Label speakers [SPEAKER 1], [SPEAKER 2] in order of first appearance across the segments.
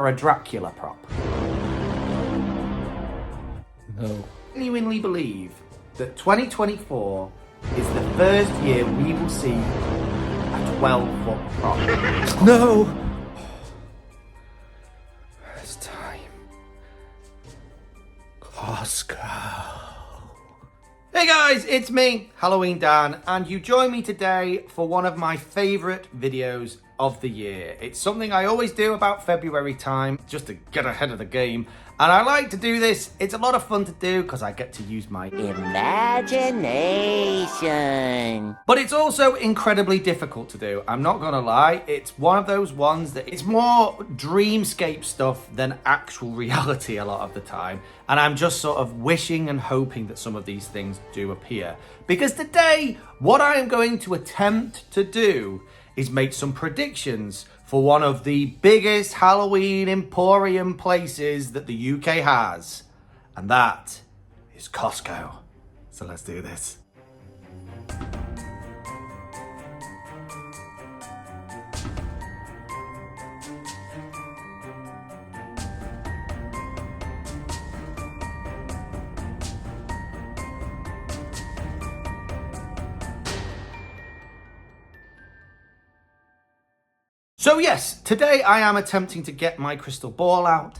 [SPEAKER 1] for a Dracula prop?
[SPEAKER 2] No.
[SPEAKER 1] I genuinely believe that 2024 is the first year we will see a 12-foot prop.
[SPEAKER 2] No! It's time. Costco.
[SPEAKER 1] Hey guys, it's me, Halloween Dan, and you join me today for one of my favourite videos of the year. It's something I always do about February time, just to get ahead of the game. And I like to do this. It's a lot of fun to do because I get to use my
[SPEAKER 3] imagination.
[SPEAKER 1] But it's also incredibly difficult to do. I'm not gonna lie. It's one of those ones that it's more dreamscape stuff than actual reality a lot of the time. And I'm just sort of wishing and hoping that some of these things do appear. Because today, what I am going to attempt to do is make some predictions for one of the biggest Halloween emporium places that the UK has. And that is Costco. So let's do this. So yes, today I am attempting to get my crystal ball out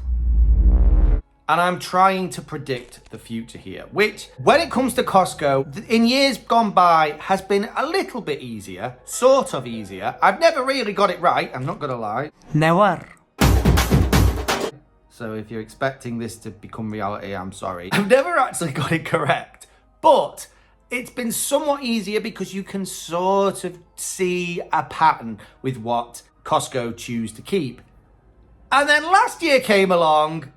[SPEAKER 1] and I'm trying to predict the future here, which when it comes to Costco, in years gone by has been a little bit easier, sort of easier. I've never really got it right, I'm not gonna lie.
[SPEAKER 2] Never.
[SPEAKER 1] So if you're expecting this to become reality, I'm sorry. I've never actually got it correct, but it's been somewhat easier because you can sort of see a pattern with what Costco choose to keep. And then last year came along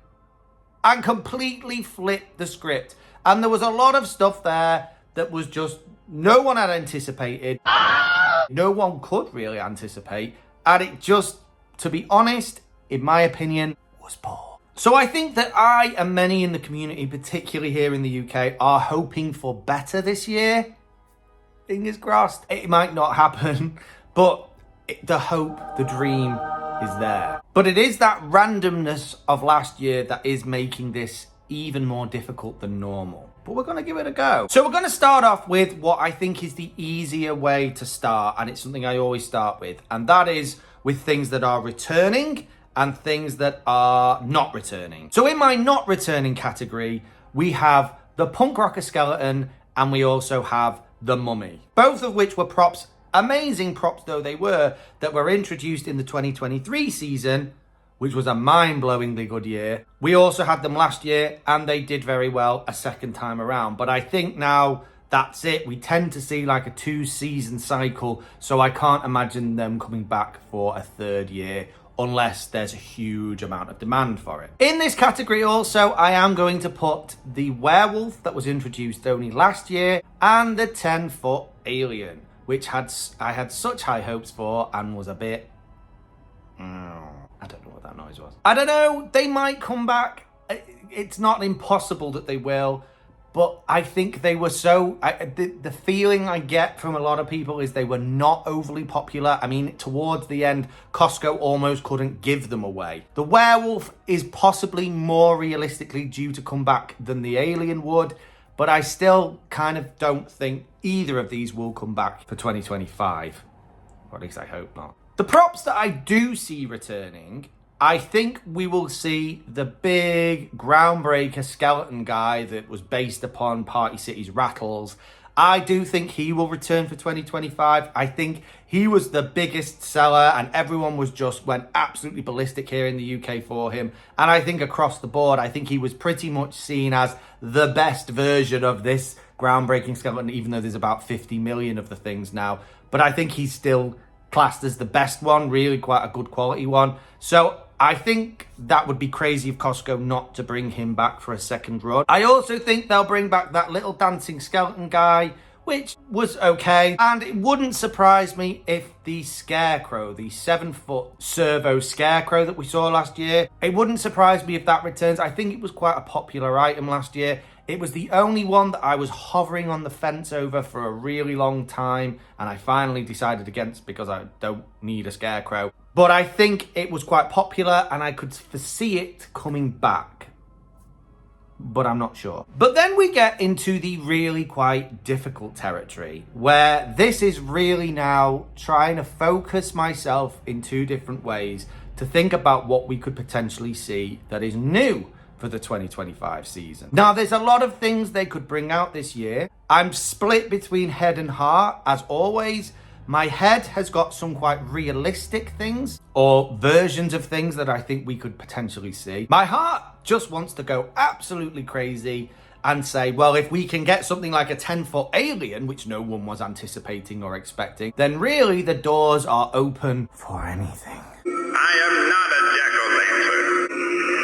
[SPEAKER 1] and completely flipped the script. And there was a lot of stuff there that was just no one had anticipated. No one could really anticipate. And it just, to be honest, in my opinion, was poor. So I think that I and many in the community, particularly here in the UK, are hoping for better this year. Fingers crossed. It might not happen, but the hope, the dream is there. But it is that randomness of last year that is making this even more difficult than normal. But we're going to give it a go. So we're going to start off with what I think is the easier way to start. And it's something I always start with. And that is with things that are returning and things that are not returning. So in my not returning category, we have the punk rocker skeleton and we also have the mummy. Both of which were props. Amazing props though they were, that were introduced in the 2023 season, which was a mind-blowingly good year. We also had them last year and they did very well a second time around. But I think now that's it. We tend to see like a 2-season cycle, so I can't imagine them coming back for a third year unless there's a huge amount of demand for it. In this category also, I am going to put the werewolf that was introduced only last year and the 10-foot alien, which I had such high hopes for and was a bit... I don't know what that noise was. I don't know, they might come back. It's not impossible that they will, but I think they were so... the feeling I get from a lot of people is they were not overly popular. I mean, towards the end, Costco almost couldn't give them away. The werewolf is possibly more realistically due to come back than the alien would, but I still kind of don't think either of these will come back for 2025. Or at least I hope not. The props that I do see returning, I think we will see the big groundbreaker skeleton guy that was based upon Party City's Rattles. I do think he will return for 2025. I think he was the biggest seller and everyone went absolutely ballistic here in the UK for him. And I think across the board, I think he was pretty much seen as the best version of this groundbreaking skeleton, even though there's about 50 million of the things now. But I think he's still classed as the best one, really quite a good quality one. So I think that would be crazy of Costco not to bring him back for a second run. I also think they'll bring back that little dancing skeleton guy, which was okay. And it wouldn't surprise me if the scarecrow, the 7-foot servo scarecrow that we saw last year, it wouldn't surprise me if that returns. I think it was quite a popular item last year. It was the only one that I was hovering on the fence over for a really long time, and I finally decided against because I don't need a Scarecrow. But I think it was quite popular and I could foresee it coming back, but I'm not sure. But then we get into the really quite difficult territory, where this is really now trying to focus myself in two different ways to think about what we could potentially see that is new for the 2025 season. Now, there's a lot of things they could bring out this year. I'm split between head and heart, as always. My head has got some quite realistic things or versions of things that I think we could potentially see. My heart just wants to go absolutely crazy and say, well, if we can get something like a 10-foot alien, which no one was anticipating or expecting, then really the doors are open for anything.
[SPEAKER 3] I am not a jack-o'-lantern.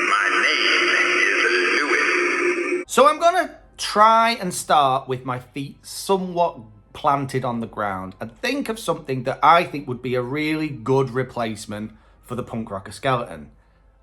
[SPEAKER 3] My name is Lewis.
[SPEAKER 1] So I'm gonna try and start with my feet somewhat planted on the ground and think of something that I think would be a really good replacement for the punk rocker skeleton.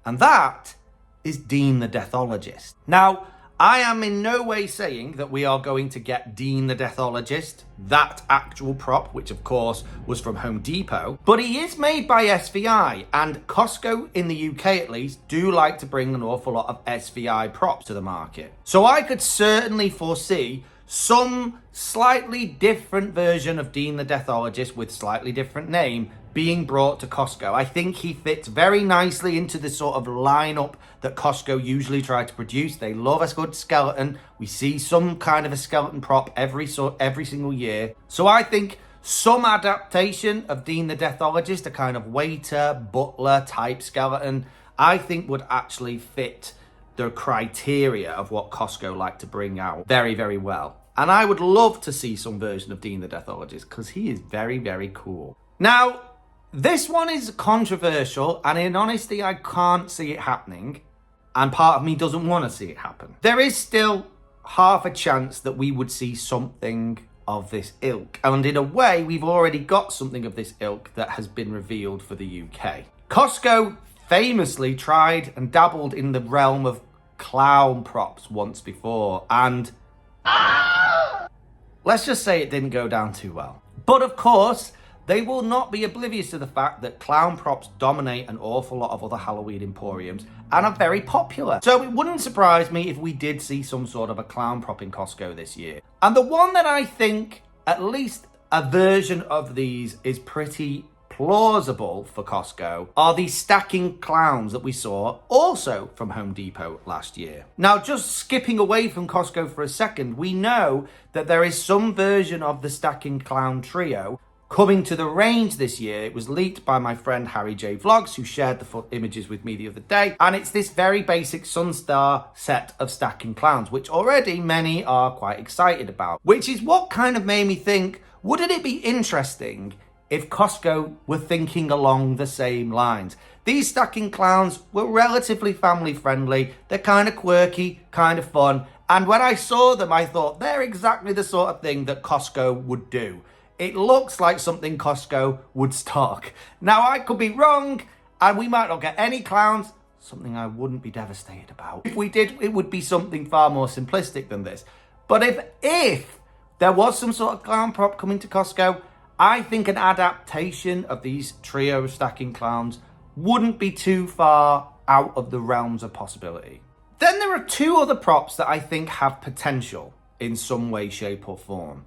[SPEAKER 1] And that is Dean the Deathologist. Now, I am in no way saying that we are going to get Dean the Deathologist, that actual prop, which of course was from Home Depot, but he is made by SVI, and Costco, in the UK at least, do like to bring an awful lot of SVI props to the market. So I could certainly foresee some slightly different version of Dean the Deathologist with slightly different name being brought to Costco. I think he fits very nicely into the sort of lineup that Costco usually try to produce. They love a good skeleton. We see some kind of a skeleton prop every single year. So I think some adaptation of Dean the Deathologist, a kind of waiter, butler type skeleton, I think would actually fit the criteria of what Costco like to bring out very, very well. And I would love to see some version of Dean the Deathologist because he is very, very cool. Now, this one is controversial, and in honesty, I can't see it happening. And part of me doesn't want to see it happen. There is still half a chance that we would see something of this ilk. And in a way, we've already got something of this ilk that has been revealed for the UK. Costco famously tried and dabbled in the realm of clown props once before, and let's just say it didn't go down too well. But of course, they will not be oblivious to the fact that clown props dominate an awful lot of other Halloween emporiums and are very popular. So it wouldn't surprise me if we did see some sort of a clown prop in Costco this year. And the one that I think at least a version of these is pretty plausible for Costco are the stacking clowns that we saw also from Home Depot last year. Now, just skipping away from Costco for a second, we know that there is some version of the stacking clown trio coming to the range this year. It was leaked by my friend Harry J Vlogs, who shared the images with me the other day, and it's this very basic Sunstar set of stacking clowns, which already many are quite excited about, which is what kind of made me think, wouldn't it be interesting if Costco were thinking along the same lines? These stacking clowns were relatively family friendly. They're kind of quirky, kind of fun. And when I saw them, I thought they're exactly the sort of thing that Costco would do. It looks like something Costco would stock. Now, I could be wrong, and we might not get any clowns, something I wouldn't be devastated about. If we did, it would be something far more simplistic than this. But if there was some sort of clown prop coming to Costco, I think an adaptation of these trio of stacking clowns wouldn't be too far out of the realms of possibility. Then there are two other props that I think have potential in some way, shape or form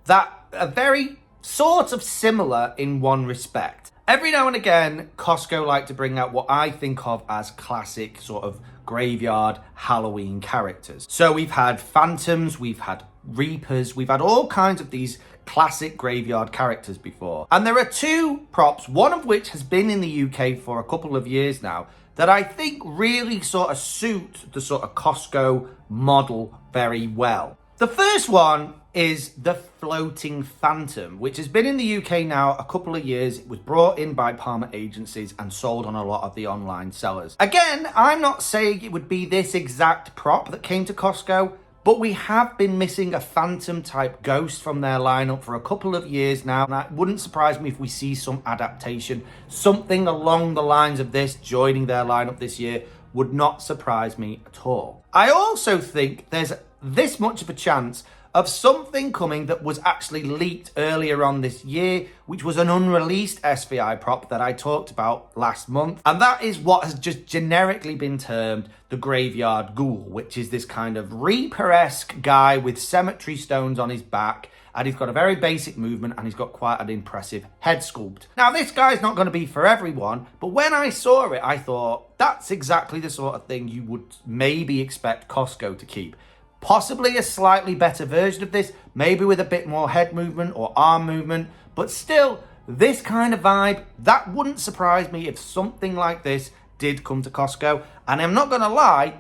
[SPEAKER 1] that are very sort of similar in one respect. Every now and again, Costco like to bring out what I think of as classic sort of graveyard Halloween characters. So we've had phantoms, we've had reapers, we've had all kinds of these classic graveyard characters before. And there are two props, one of which has been in the UK for a couple of years now, that I think really sort of suit the sort of Costco model very well. The first one is the floating phantom, which has been in the UK now a couple of years. It was brought in by Palmer agencies and sold on a lot of the online sellers. Again, I'm not saying it would be this exact prop that came to Costco, but we have been missing a phantom type ghost from their lineup for a couple of years now, and it wouldn't surprise me if we see some adaptation, something along the lines of this joining their lineup this year would not surprise me at all. I also think there's this much of a chance of something coming that was actually leaked earlier on this year, which was an unreleased SVI prop that I talked about last month. And that is what has just generically been termed the Graveyard Ghoul, which is this kind of Reaper-esque guy with cemetery stones on his back. And he's got a very basic movement and he's got quite an impressive head sculpt. Now, this guy's not going to be for everyone, but when I saw it, I thought that's exactly the sort of thing you would maybe expect Costco to keep. Possibly a slightly better version of this, maybe with a bit more head movement or arm movement, but still, this kind of vibe, that wouldn't surprise me if something like this did come to Costco. And I'm not going to lie,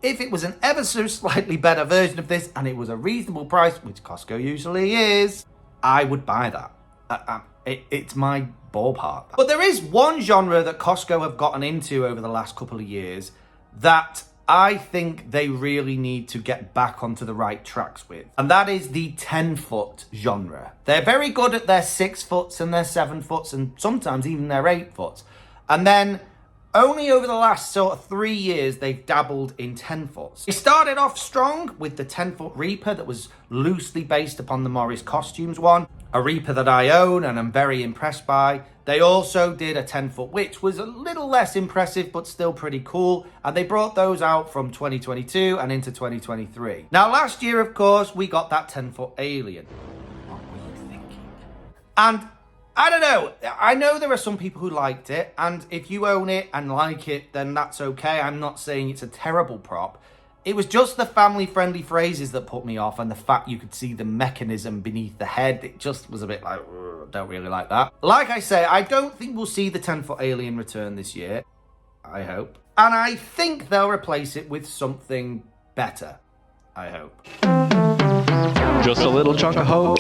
[SPEAKER 1] if it was an ever so slightly better version of this and it was a reasonable price, which Costco usually is, I would buy that. It's my ballpark. But there is one genre that Costco have gotten into over the last couple of years that I think they really need to get back onto the right tracks with. And that is the 10-foot genre. They're very good at their 6-foots and their 7-foots and sometimes even their 8-foots. And then only over the last sort of 3 years, they've dabbled in 10-foots. They started off strong with the 10-foot Reaper that was loosely based upon the Morris Costumes one, a Reaper that I own and I'm very impressed by. They also did a 10-foot, which was a little less impressive, but still pretty cool. And they brought those out from 2022 and into 2023. Now, last year, of course, we got that 10-foot Alien. What were you thinking? And I don't know. I know there are some people who liked it, and if you own it and like it, then that's okay. I'm not saying it's a terrible prop. It was just the family-friendly phrases that put me off, and the fact you could see the mechanism beneath the head. It just was a bit like, don't really like that. Like I say, I don't think we'll see the 10-foot Alien return this year. I hope. And I think they'll replace it with something better. I hope.
[SPEAKER 2] Just a little chunk of hope.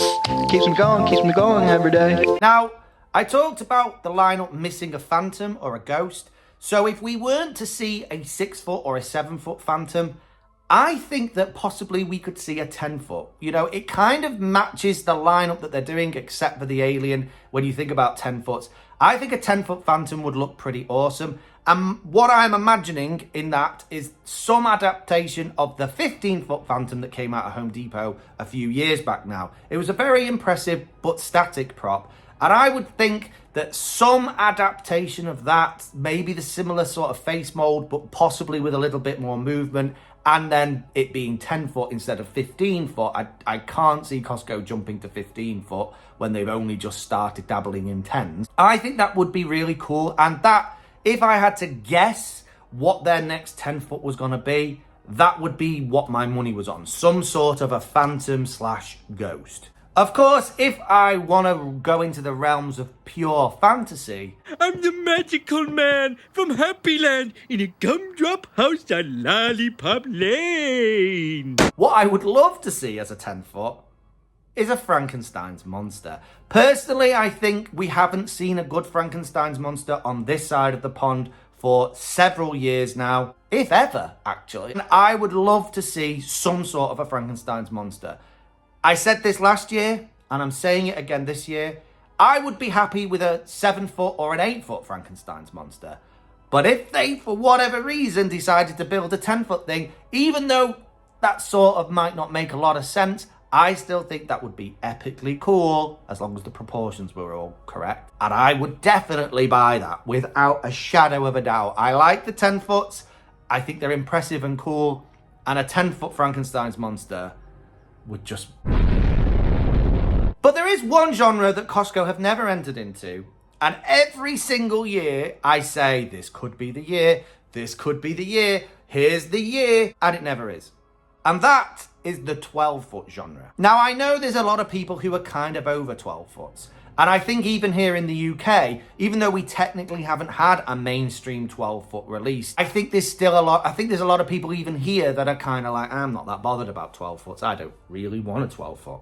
[SPEAKER 2] Keeps me going every day.
[SPEAKER 1] Now, I talked about the lineup missing a Phantom or a Ghost. So if we weren't to see a 6-foot or a 7-foot Phantom, I think that possibly we could see a 10-foot. You know, it kind of matches the lineup that they're doing, except for the Alien, when you think about 10-foots. I think a 10-foot Phantom would look pretty awesome. And what I'm imagining in that is some adaptation of the 15-foot Phantom that came out of Home Depot a few years back now. It was a very impressive but static prop. And I would think that some adaptation of that, maybe the similar sort of face mold, but possibly with a little bit more movement, and then it being 10-foot instead of 15-foot. I can't see Costco jumping to 15-foot when they've only just started dabbling in 10s. I think that would be really cool. And that, if I had to guess what their next 10-foot was going to be, that would be what my money was on. Some sort of a Phantom / Ghost. Of course, if I want to go into the realms of pure fantasy,
[SPEAKER 4] I'm the magical man from Happy Land in a gumdrop house on Lollipop Lane.
[SPEAKER 1] what I would love to see as a 10-foot is a Frankenstein's monster. Personally, I think we haven't seen a good Frankenstein's monster on this side of the pond for several years now, if ever, actually. And I would love to see some sort of a Frankenstein's monster. I said this last year, and I'm saying it again this year. I would be happy with a 7-foot or an 8-foot Frankenstein's monster. But if they, for whatever reason, decided to build a 10-foot thing, even though that sort of might not make a lot of sense, I still think that would be epically cool, as long as the proportions were all correct. And I would definitely buy that, without a shadow of a doubt. I like the 10-foots. I think they're impressive and cool. And a 10-foot Frankenstein's monster would just... But there is one genre that Costco have never entered into, and every single year I say, this could be the year, this could be the year, here's the year, and it never is. And that is the 12-foot genre. Now, I know there's a lot of people who are kind of over 12 foots, and I think even here in the UK, even though we technically haven't had a mainstream 12-foot release, I think there's still a lot, I think there's a lot of people even here that are kind of like, I'm not that bothered about 12 foots. I don't really want a 12-foot.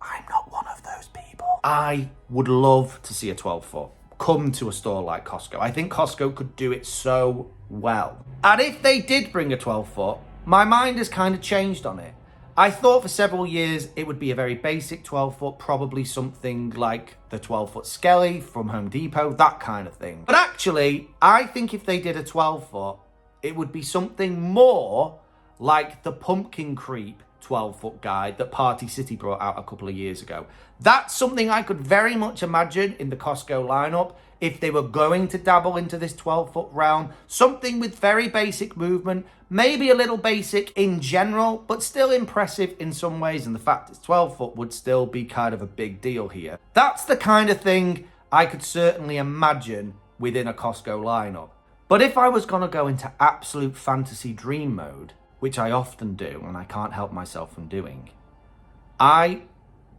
[SPEAKER 1] I'm not one of those people. I would love to see a 12-foot come to a store like Costco. I think Costco could do it so well. And if they did bring a 12-foot, my mind has kind of changed on it. I thought for several years it would be a very basic 12-foot, probably something like the 12-foot Skelly from Home Depot, that kind of thing. But actually, I think if they did a 12-foot, it would be something more like the Pumpkin Creep 12-foot guide that Party City brought out a couple of years ago. That's something I could very much imagine in the Costco lineup if they were going to dabble into this 12-foot realm. Something with very basic movement, maybe a little basic in general, but still impressive in some ways. And the fact it's 12-foot would still be kind of a big deal here. That's the kind of thing I could certainly imagine within a Costco lineup. But if I was going to go into absolute fantasy dream mode, which I often do and I can't help myself from doing, I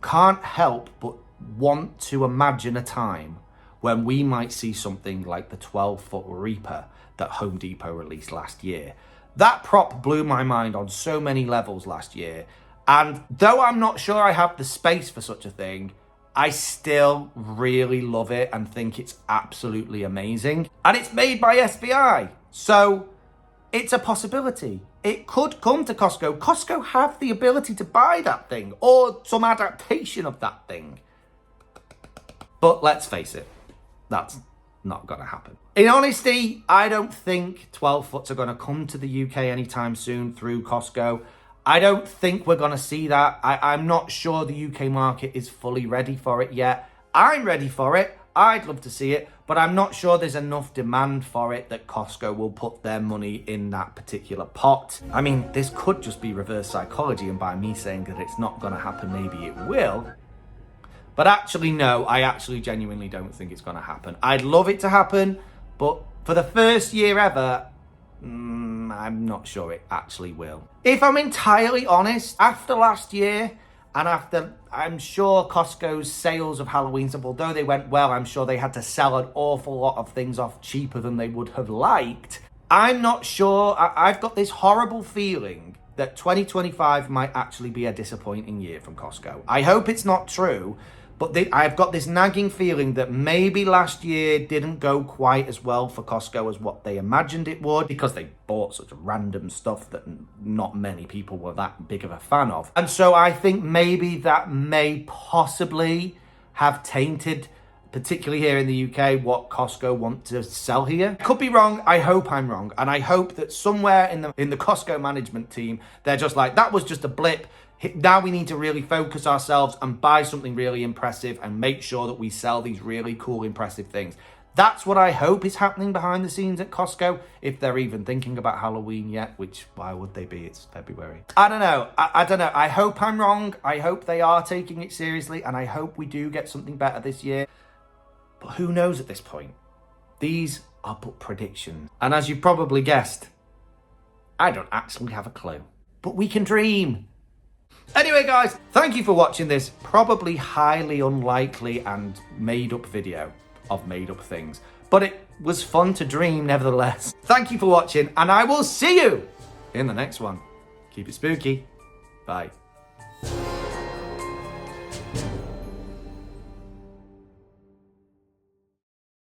[SPEAKER 1] can't help but want to imagine a time when we might see something like the 12-foot Reaper that Home Depot released last year. That prop blew my mind on so many levels last year, and though I'm not sure I have the space for such a thing, I still really love it and think it's absolutely amazing. And it's made by SBI, so it's a possibility. It could come to Costco. Costco have the ability to buy that thing or some adaptation of that thing. But let's face it, that's not going to happen. In honesty, I don't think 12-foots are going to come to the UK anytime soon through Costco. I don't think we're going to see that. I'm not sure the UK market is fully ready for it yet. I'm ready for it. I'd love to see it, but I'm not sure there's enough demand for it that Costco will put their money in that particular pot. I mean, this could just be reverse psychology, and by me saying that it's not going to happen, maybe it will. But actually, no, I actually genuinely don't think it's going to happen. I'd love it to happen, but for the first year ever, I'm not sure it actually will. If I'm entirely honest, after last year, and after, I'm sure Costco's sales of Halloween stuff, although they went well, I'm sure they had to sell an awful lot of things off cheaper than they would have liked. I'm not sure. I've got this horrible feeling that 2025 might actually be a disappointing year from Costco. I hope it's not true, but I've got this nagging feeling that maybe last year didn't go quite as well for Costco as what they imagined it would, because they bought such random stuff that not many people were that big of a fan of. And so I think maybe that may possibly have tainted, particularly here in the UK, what Costco want to sell here. Could be wrong. I hope I'm wrong. And I hope that somewhere in the Costco management team, they're just like, that was just a blip. Now we need to really focus ourselves and buy something really impressive and make sure that we sell these really cool, impressive things. That's what I hope is happening behind the scenes at Costco, if they're even thinking about Halloween yet, which, why would they be? It's February. I don't know. I don't know. I hope I'm wrong. I hope they are taking it seriously, and I hope we do get something better this year. But who knows at this point? These are but predictions. And as you've probably guessed, I don't actually have a clue. But we can dream. Anyway, guys, thank you for watching this probably highly unlikely and made-up video of made-up things. But it was fun to dream nevertheless. Thank you for watching, and I will see you in the next one. Keep it spooky. Bye.